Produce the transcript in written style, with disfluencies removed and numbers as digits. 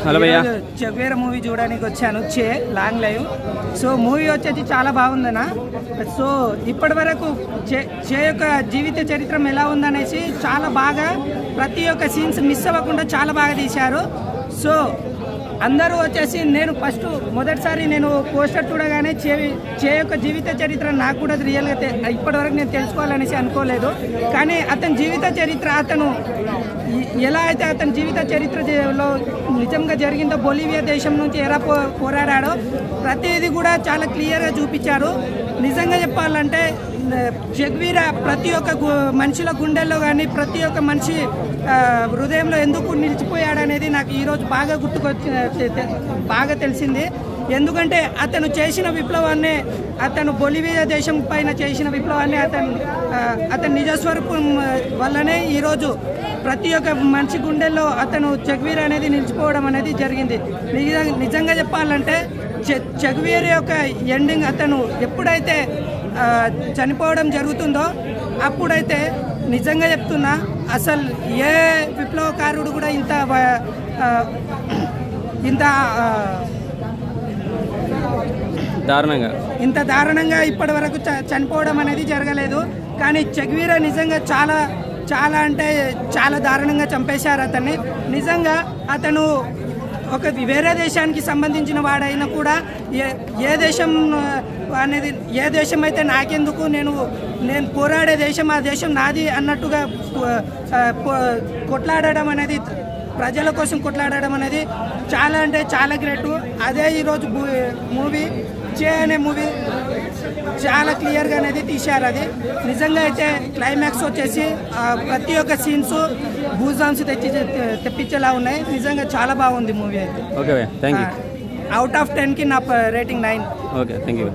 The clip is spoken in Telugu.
హలో భయ్యా, చెగువేరా మూవీ చూడడానికి వచ్చాను. Long live. సో మూవీ వచ్చేసి చాలా బాగుందన్న. సో ఇప్పటి వరకు చే యొక్క జీవిత చరిత్ర ఎలా ఉందనేసి చాలా బాగా ప్రతి ఒక్క సీన్స్ మిస్ అవ్వకుండా చాలా బాగా తీశారు. సో అందరూ వచ్చేసి నేను మొదటిసారి నేను పోస్టర్ చూడగానే చే యొక్క జీవిత చరిత్ర నాకు కూడా రియల్గా ఇప్పటివరకు నేను తెలుసుకోవాలనేసి అనుకోలేదు. కానీ అతని జీవిత చరిత్ర ఎలా అయితే అతని జీవిత చరిత్రలో నిజంగా జరిగిందో, బొలివియా దేశం నుంచి ఎలా పోరాడాడో ప్రతిదీ కూడా చాలా క్లియర్గా చూపించారు. నిజంగా చెప్పాలంటే చెగువేరా ప్రతి ఒక్క మనిషిల గుండెల్లో కానీ ప్రతి ఒక్క మనిషి హృదయంలో ఎందుకు నిలిచిపోయాడనేది నాకు ఈరోజు బాగా తెలిసింది. ఎందుకంటే అతను చేసిన విప్లవాన్ని, అతను బొలివియా దేశం పైన చేసిన విప్లవాన్ని అతని నిజస్వరూపం వల్లనే ఈరోజు ప్రతి ఒక్క మనిషి గుండెల్లో అతను చెగువేరా అనేది నిలిచిపోవడం అనేది జరిగింది. నిజంగా చెప్పాలంటే చెగువేరా యొక్క ఎండింగ్ అతను ఎప్పుడైతే చనిపోవడం జరుగుతుందో అప్పుడైతే నిజంగా చెప్తున్నా, అసలు ఏ విప్లవకారుడు కూడా ఇంత దారుణంగా ఇప్పటి వరకు చనిపోవడం అనేది జరగలేదు. కానీ చెగువేరా నిజంగా చాలా అంటే చాలా దారుణంగా చంపేశారు అతన్ని. నిజంగా అతను ఒక వేరే దేశానికి సంబంధించిన వాడైనా కూడా ఏ దేశం అనేది, ఏ దేశం అయితే నాకెందుకు, నేను పోరాడే దేశం ఆ దేశం నాది అన్నట్టుగా కొట్లాడడం అనేది, ప్రజల కోసం కొట్లాడడం అనేది చాలా అంటే చాలా గ్రేటు. అదే ఈరోజు మూవీ అనే మూవీ చాలా క్లియర్గా అనేది తీశారు. అది నిజంగా అయితే క్లైమాక్స్ వచ్చేసి ప్రతి ఒక్క సీన్స్ గూజాంస్ తెప్పించేలా ఉన్నాయి. నిజంగా చాలా బాగుంది మూవీ అయితే. Okay, thank you. Out of 10కి నా రేటింగ్ 9. Okay, thank you.